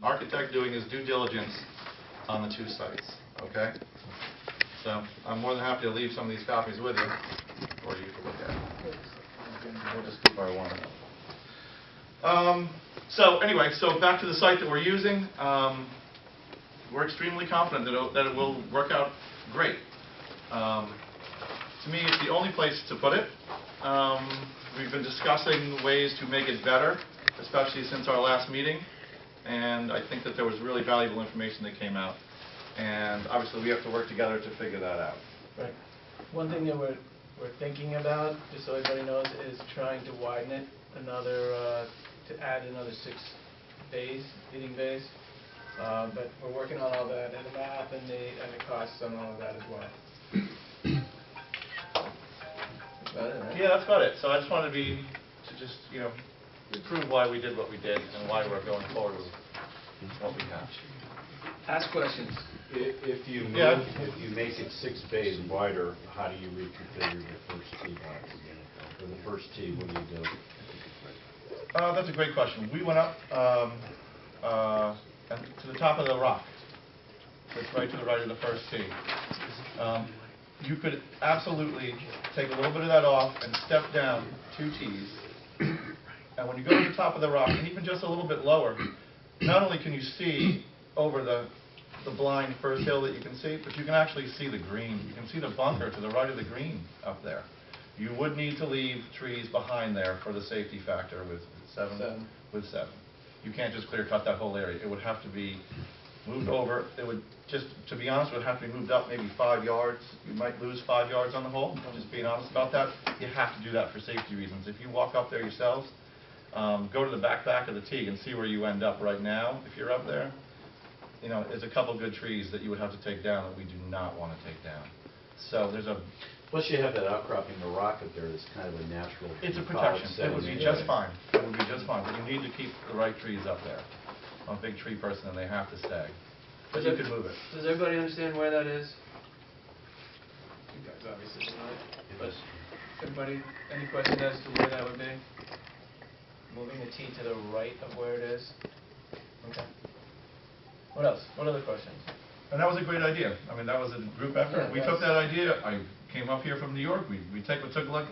architect doing his due diligence on the 2 sites, okay? So I'm more than happy to leave some of these copies with you for you to look at. We'll just keep our one. So anyway, so back to the site that we're using. We're extremely confident that it will work out great. To me, it's the only place to put it. We've been discussing ways to make it better, especially since our last meeting, and I think that there was really valuable information that came out. And obviously, we have to work together to figure that out. Right. One thing that we're thinking about, just so everybody knows, is trying to widen it another, to add another 6 bays, eating bays. But we're working on all that, and the math and the costs on all of that as well. That's about it, right? Yeah, that's about it. So I just wanted to just, you know, prove why we did what we did and why we're going forward with what we have. Ask questions. If you make it 6 bays wider, how do you reconfigure the first tee box again? Or the first tee, what do you do? That's a great question. We went up to the top of the rock. So it's right to the right of the first tee. You could absolutely take a little bit of that off and step down 2 tees. And when you go to the top of the rock, and even just a little bit lower, not only can you see over the blind first hill that you can see, but you can actually see the green. You can see the bunker to the right of the green up there. You would need to leave trees behind there for the safety factor with 7. With 7. You can't just clear cut that whole area. It would have to be moved over. It would just, to be honest, would have to be moved up maybe 5 yards. You might lose 5 yards on the hole. I'm just being honest about that. You have to do that for safety reasons. If you walk up there yourselves, go to the back of the tee and see where you end up right now. If you're up there, you know, there's a couple good trees that you would have to take down that we do not want to take down. So there's a... Plus you have that outcropping, the rock up there that's kind of a natural... It's a protection. It would be just fine. It would be just fine. But you need to keep the right trees up there. I'm a big tree person and they have to stay. But you could move it. Does everybody understand where that is? You guys obviously know it. But everybody, any questions as to where that would be? Moving the tee to the right of where it is? Okay. What else? What other questions? And that was a great idea. I mean, that was a group effort. Yeah, We took that idea. I came up here from New York. We took a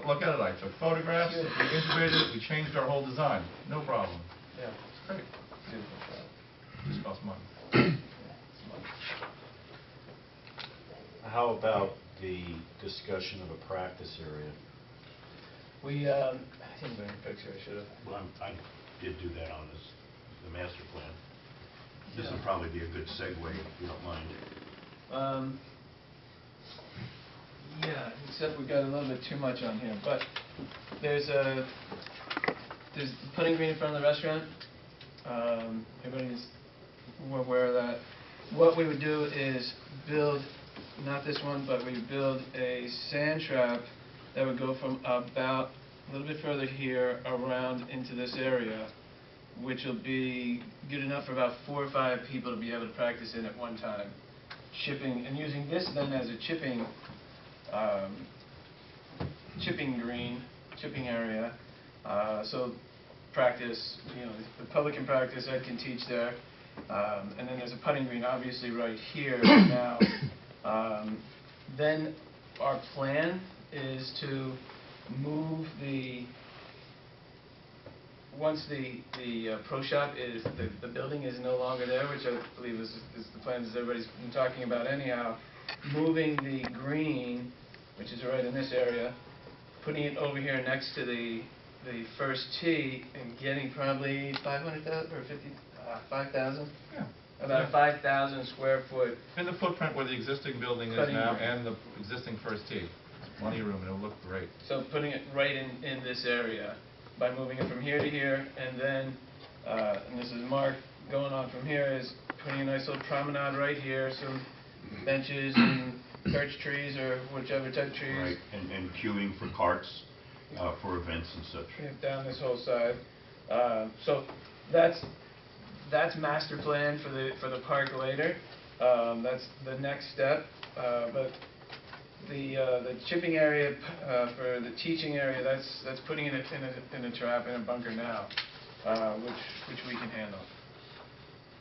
look at it. I took photographs. We integrated it. We changed our whole design. No problem. Yeah. It's great. Beautiful job. Just costs money. How about the discussion of a practice area? We, I didn't bring a picture. I should have. Well, I did do that on the master plan. This will probably be a good segue, if you don't mind. Yeah, except we've got a little bit too much on here. But there's the putting green in front of the restaurant. Everybody's aware of that. What we would do is build, not this one, but we would build a sand trap that would go from about a little bit further here around into this area, which will be good enough for about 4 or 5 people to be able to practice in at one time. Chipping, and using this then as a chipping area. So practice, you know, the public can practice, Ed can teach there. And then there's a putting green obviously right here now. Then our plan is to move once the pro shop is, the building is no longer there, which I believe is the plan that everybody's been talking about anyhow, moving the green, which is right in this area, putting it over here next to the first tee and getting probably 500,000 or 5,000? Yeah. About 5,000 square foot. In the footprint where the existing building is now and the existing first tee. Plenty of room and it'll look great. So putting it right in this area by moving it from here to here, and then, and this is Mark, going on from here is putting a nice little promenade right here, some benches and birch trees or whichever type of trees. Right, and queuing for carts for events and such. Down this whole side. So that's master plan for the park later. That's the next step. But the chipping area for the teaching area, that's putting it in a trap in a bunker now, which we can handle.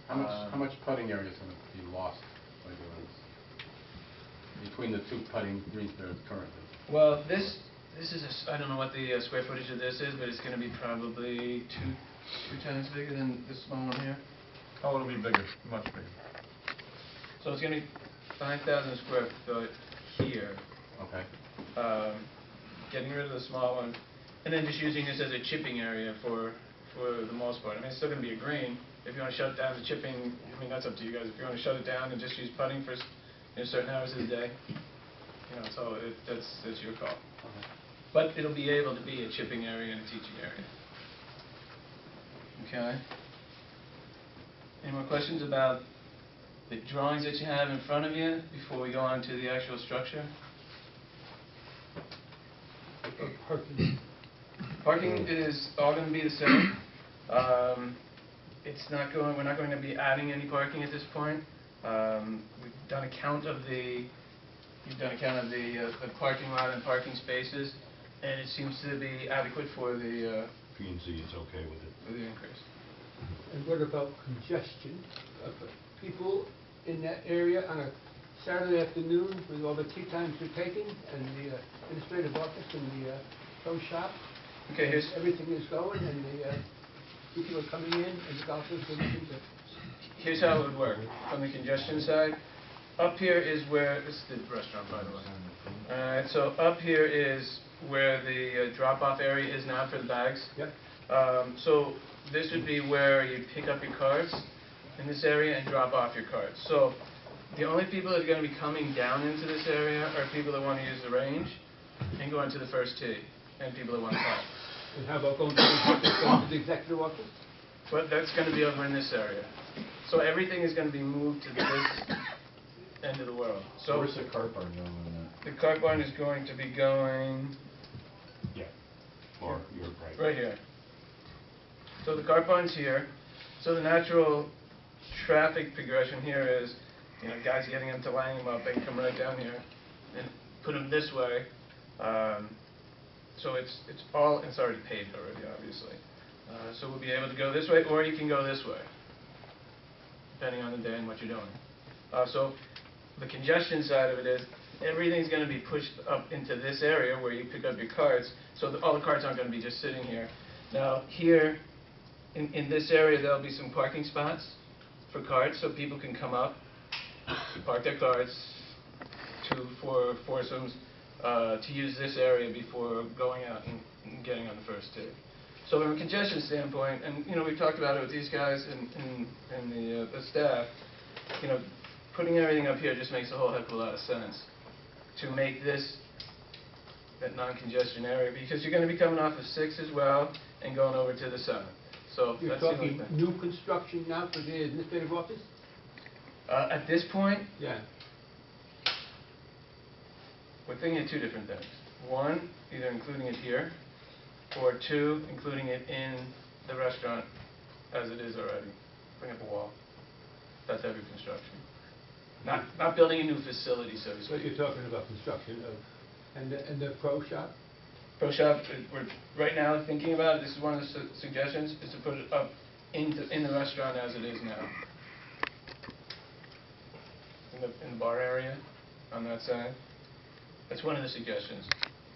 How much putting area is going to be lost by doing this? Between the two putting greens there currently? Well, this is, I don't know what the square footage of this is, but it's gonna be probably two times bigger than this small one here. Oh, it'll be bigger, much bigger. So it's gonna be 5,000 square foot here, Okay. getting rid of the small one, and then just using this as a chipping area for the most part. I mean, it's still gonna be a green. If you wanna shut down the chipping, I mean, that's up to you guys. If you wanna shut it down and just use putting for certain hours of the day, you know, so that's your call. But it'll be able to be a chipping area and a teaching area. Okay. Any more questions about the drawings that you have in front of you before we go on to the actual structure? Parking is all going to be the same. We're not going to be adding any parking at this point. We've done a count of the parking lot and parking spaces, and it seems to be adequate for the P&Z is okay with it. increase. And what about congestion of people in that area on a Saturday afternoon with all the tea times they're taking and the administrative office and the pro shop? Okay, here's Everything is going and the people are coming in and the golfers and things are... Here's how it would work. From the congestion side, up here is where, this is the restaurant, by the way. Alright, so up here is where the drop-off area is now for the bags. Yep. So this would be where you pick up your carts in this area and drop off your carts. So the only people that are going to be coming down into this area are people that want to use the range and go into the first tee, and people that want to park. And how about going to the executive office? But that's going to be over in this area. So everything is going to be moved to this end of the world. So Where's the car barn going on that? the cart barn is going to be going Yeah. Or you're right. right here. So the cart barn's here. So the natural traffic progression here is, you know, guys getting into Langham up, they can come right down here and put them this way. So it's already paved already, obviously. So we'll be able to go this way, or you can go this way, depending on the day and what you're doing. So the congestion side of it is everything's going to be pushed up into this area where you pick up your carts, so all the carts aren't going to be just sitting here. Now here, in this area, there'll be some parking spots for carts, so people can come up, park their carts, for foursomes, to use this area before going out and getting on the first tee. So from a congestion standpoint, and you know, we've talked about it with these guys and the staff, you know, putting everything up here just makes a whole heck of a lot of sense to make this that non-congestion area, because you're going to be coming off of 6 as well and going over to the 7th. So You're that's the only talking thing. new construction now for the administrative office? At this point, Yeah. we're thinking of two different things. One, either including it here, or two, including it in the restaurant as it is already. Bring up a wall. That's heavy construction. Not building a new facility, so to So speak. you're talking about construction of, and the pro shop? Pro shop, we're right now thinking about it. This is one of the suggestions, is to put it up in the restaurant as it is now. In the bar area on that side. That's one of the suggestions.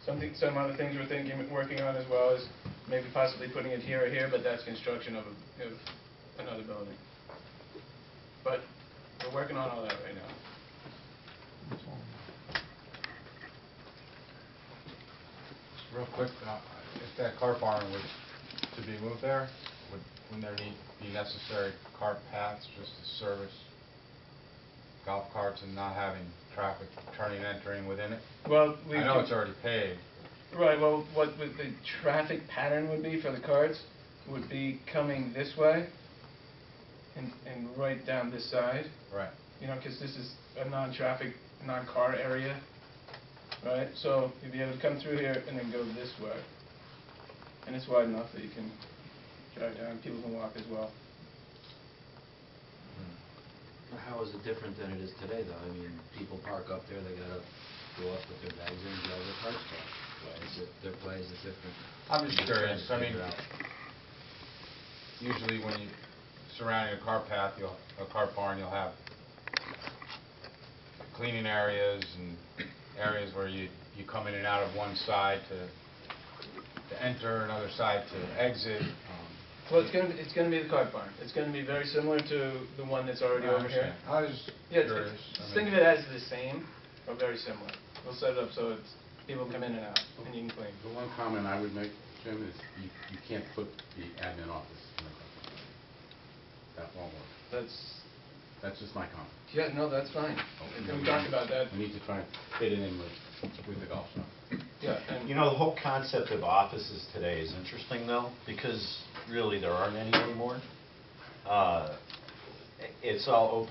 Some other things we're working on as well is maybe possibly putting it here or here, but that's construction of another building. But we're working on all that right now. Just real quick, if that cart barn was to be moved there, wouldn't there be necessary cart paths just to service golf carts and not having traffic turning and entering within it? Well, I know it's already paved. Right, well, what the traffic pattern would be for the carts would be coming this way and right down this side. Right. You know, because this is a non-traffic, non-car area, right? So you'd be able to come through here and then go this way. And it's wide enough that you can drive down, people can walk as well. How is it different than it is today, though? I mean, people park up there, they gotta go up with their bags in and drive their carts back. Why is it different? I'm just curious. I trying to mean, figure out. usually when you surrounding a car path, a car barn, you'll have cleaning areas and areas where you come in and out of one side to enter, another side to exit. Well, it's gonna be the cart barn. It's gonna be very similar to the one that's already I over here. understand. I was Yeah, curious. just think of it as the same, or very similar. We'll set it up so it's, people come in and out, and you can clean. The one comment I would make, Jim, is you can't put the admin office in the golf cart. That won't work. That's just my comment. Yeah, no, that's fine. And we talked about that. We need to try and fit it in with the golf shop. Yeah, and You know, the whole concept of offices today is interesting, though, because really there aren't any anymore. It's all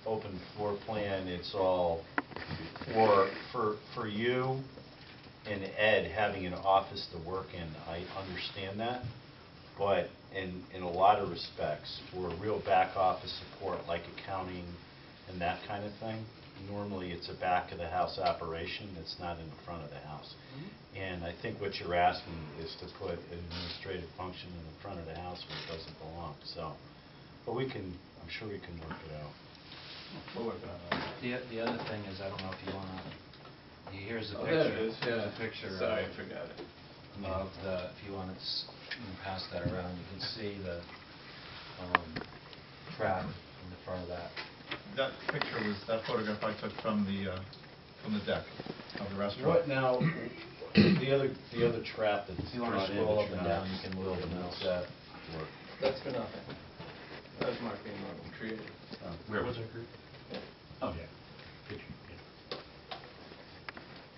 open floor plan, it's all, for you and Ed having an office to work in, I understand that. But in a lot of respects, for real back office support like accounting and that kind of thing, normally it's a back of the house operation, it's not in the front of the house. And I think what you're asking is to put an administrative function in the front of the house where it doesn't belong, so. But I'm sure we can work it out. we'll work on it. The other thing is, I don't know if you wanna, here's the Oh, picture. there it is, Here's yeah. a picture Sorry, I forgot it. of the, if you wanna pass that around, you can see the, trap in the front of that. That picture was, that photograph I took from the deck of the restaurant. What now, the other trap that's If you wanna brought in, scroll but up you're and not down, you can move building, the what's mouse. that for? That's for nothing. That was Mark being creative. Where was that group? Yeah. Oh, yeah. Picture, yeah.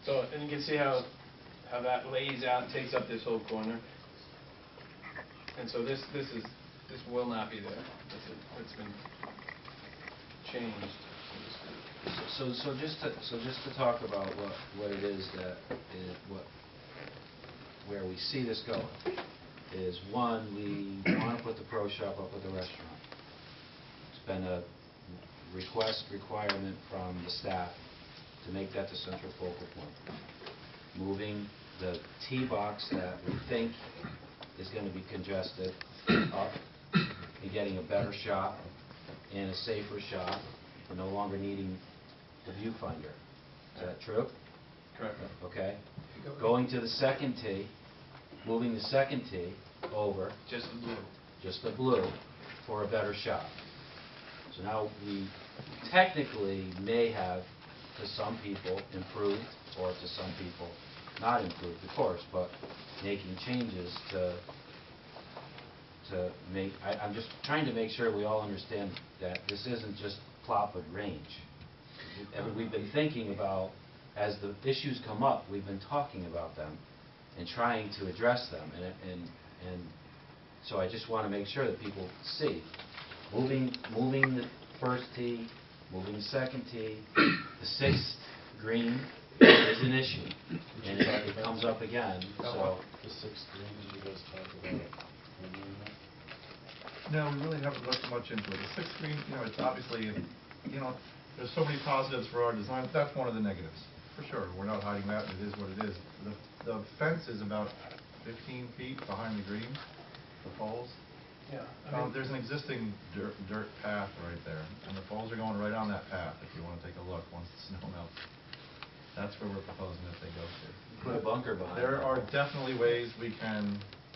So, and you can see how that lays out and takes up this whole corner. And so this will not be there. It's been changed. So just to talk about what it is that is, where we see this going, is one, we want to put the pro shop up with the restaurant. It's been a requirement from the staff to make that the central focal point. Moving the tee box that we think is going to be congested up and getting a better shot and a safer shot, and no longer needing the viewfinder. Is that true? Correct. Okay. Going to the second tee, moving the second tee over, Just the blue. just the blue, for a better shot. So now we technically may have, to some people, improved, or to some people, not improved, of course, but making changes to make, I'm just trying to make sure we all understand that this isn't just plop with range. We've been thinking about, as the issues come up, we've been talking about them and trying to address them, and so I just want to make sure that people see. Moving the first tee, moving the second tee, the sixth green is an issue, and it comes up again, so. The sixth green, did you guys talk about it? No, we really haven't looked much into it. The sixth green, it's obviously, there's so many positives for our design, but that's one of the negatives, for sure. We're not hiding that, it is what it is. The fence is about 15 feet behind the green, the poles. Yeah. There's an existing dirt path right there, and the poles are going right on that path, if you want to take a look, once the snow melts. That's where we're proposing that they go to. Put a bunker behind it. There are definitely ways we can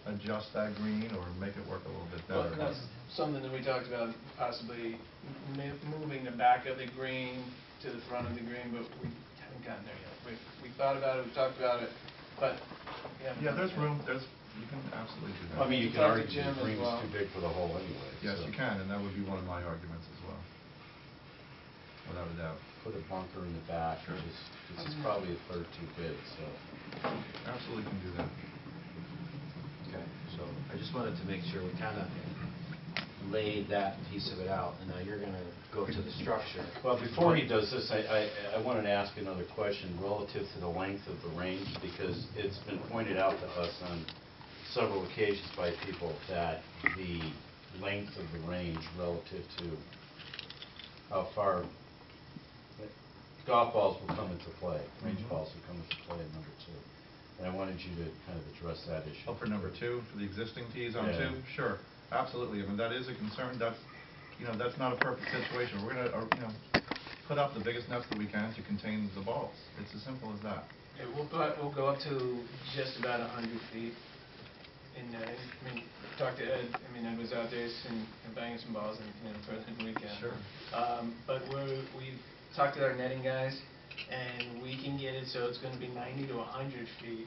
adjust that green or make it work a little bit Well, better. that's something that we talked about, possibly moving the back of the green to the front of the green, but we haven't gotten there yet. We thought about it, we talked about it, but we haven't. Yeah, done there's it yet. room, you can absolutely do that. I mean, you We can talked to argue Jim the as green's well. too big for the hole anyway. Yes, so you can, and that would be one of my arguments as well, without a doubt. Put a bunker in the back, Sure. which is probably a third too big, so. Absolutely can do that. Okay, so I just wanted to make sure we kind of laid that piece of it out, and now you're going to go to the structure. Well, before he does this, I wanted to ask another question relative to the length of the range, because it's been pointed out to us on several occasions by people that the length of the range relative to how far golf balls will come into play, range Mhm. balls will come into play in number two. And I wanted you to kind of address that issue. Oh, for number two, for the existing tees on Yeah. two? Sure, absolutely. I mean, that is a concern. that's not a perfect situation. We're gonna, put up the biggest nets that we can to contain the balls. It's as simple as that. Yeah, we'll go up to just about 100 feet in netting. I mean, talk to Ed. I mean, Ed was out there and banging some balls and further than we can. Sure. But we've talked to our netting guys, and we can get it so it's going to be 90 to 100 feet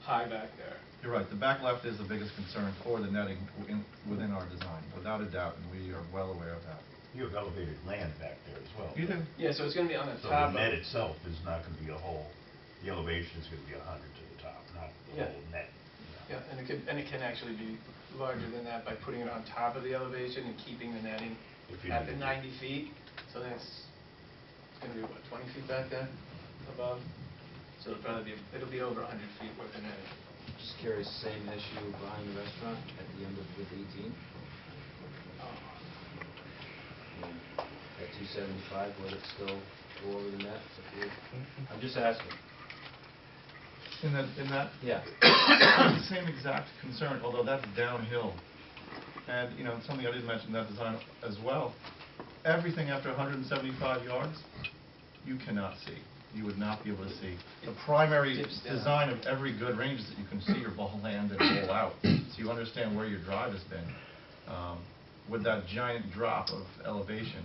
high back there. You're right. The back left is the biggest concern for the netting within our design, without a doubt, and we are well aware of that. You have elevated land back there as well. You do. Yeah, so it's going to be on the So top. the net itself is not going to be a whole, the elevation is going to be 100 to the top, not the Yeah. whole net. Yeah, and it can actually be larger than that by putting it on top of the elevation and keeping the netting If you at the need it. 90 feet. So then it's going to be, what, 20 feet back there above? So it'll be over 100 feet worth of netting. Just curious, same issue behind the restaurant at the end of with 18? At 275, would it still go over the net? I'm just asking. In that, Yeah. it's the same exact concern, although that's downhill. And, something I didn't mention in that design as well, everything after 175 yards, you cannot see. You would not be able to see. The primary Dips down. design of every good range is that you can see your ball land and roll out, so you understand where your drive has been. With that giant drop of elevation,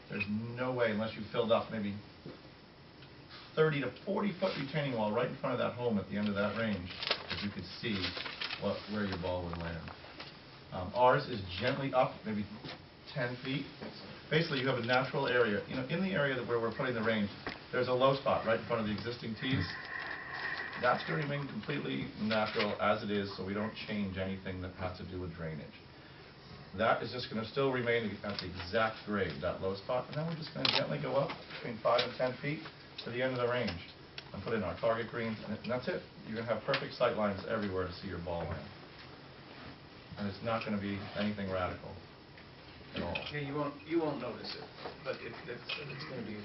there's no way, unless you filled up maybe 30 to 40-foot retaining wall right in front of that home at the end of that range, that you could see where your ball would land. Ours is gently up, maybe 10 feet. Basically, you have a natural area. In the area where we're putting the range, there's a low spot right in front of the existing tees. That's going to remain completely natural as it is, so we don't change anything that has to do with drainage. That is just going to still remain at the exact grade, that low spot, and then we're just going to gently go up between 5 and 10 feet to the end of the range and put in our target greens, and that's it. You're going to have perfect sight lines everywhere to see your ball land. And it's not going to be anything radical at all. Yeah, you won't notice it, but it's going to be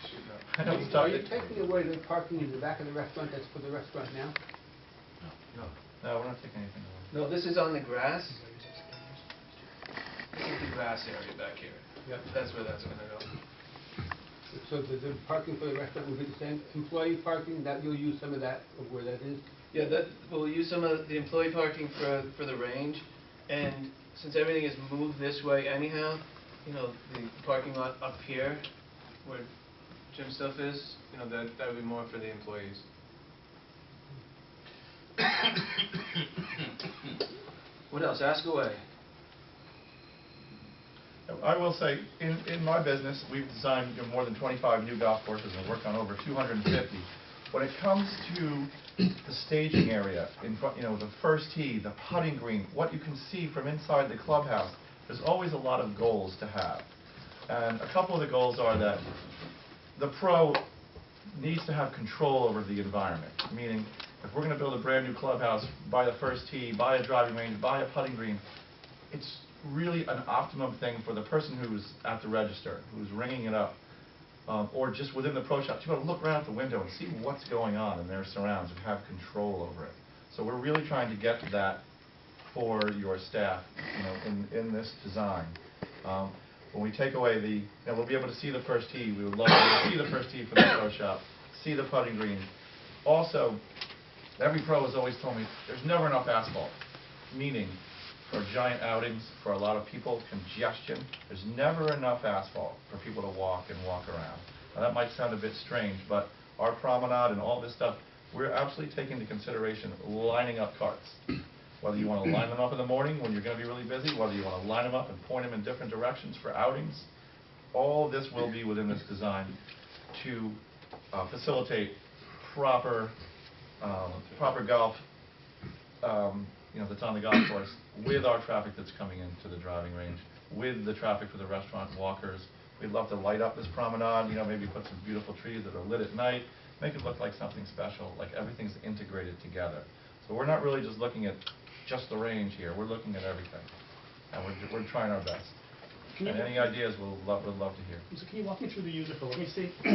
shooting up. I know it's Are tough. you taking away the parking in the back of the restaurant that's for the restaurant now? No, we're not taking anything away. No, this is on the grass. This is the grass area back here. Yep. That's where that's going to go. So the parking for the restaurant will be the same employee parking, that you'll use some of that, of where that is? Yeah, we'll use some of the employee parking for the range, and since everything is moved this way anyhow, the parking lot up here, where Jim's stuff is, that would be more for the employees. What else? Ask away. I will say, in my business, we've designed more than 25 new golf courses and worked on over 250. When it comes to the staging area, in front, the first tee, the putting green, what you can see from inside the clubhouse, there's always a lot of goals to have. And a couple of the goals are that the pro needs to have control over the environment, meaning if we're going to build a brand new clubhouse, buy the first tee, buy a driving range, buy a putting green, it's really an optimum thing for the person who's at the register, who's ringing it up, or just within the pro shop. You want to look right out the window and see what's going on in their surrounds and have control over it. So we're really trying to get to that for your staff, in this design. When we take away we'll be able to see the first tee. We would love to see the first tee for the pro shop, see the putting green. Also, every pro has always told me there's never enough asphalt, meaning for giant outings, for a lot of people, congestion, there's never enough asphalt for people to walk around. Now that might sound a bit strange, but our promenade and all this stuff, we're absolutely taking into consideration lining up carts. Whether you want to line them up in the morning when you're going to be really busy, whether you want to line them up and point them in different directions for outings, all of this will be within this design to facilitate proper golf that's on the golf course, with our traffic that's coming into the driving range, with the traffic for the restaurant walkers. We'd love to light up this promenade, maybe put some beautiful trees that are lit at night, make it look like something special, like everything's integrated together. So we're not really just looking at just the range here, we're looking at everything. And we're trying our best. And any ideas we'd love to hear. So can you walk me through the user flow? Let me see.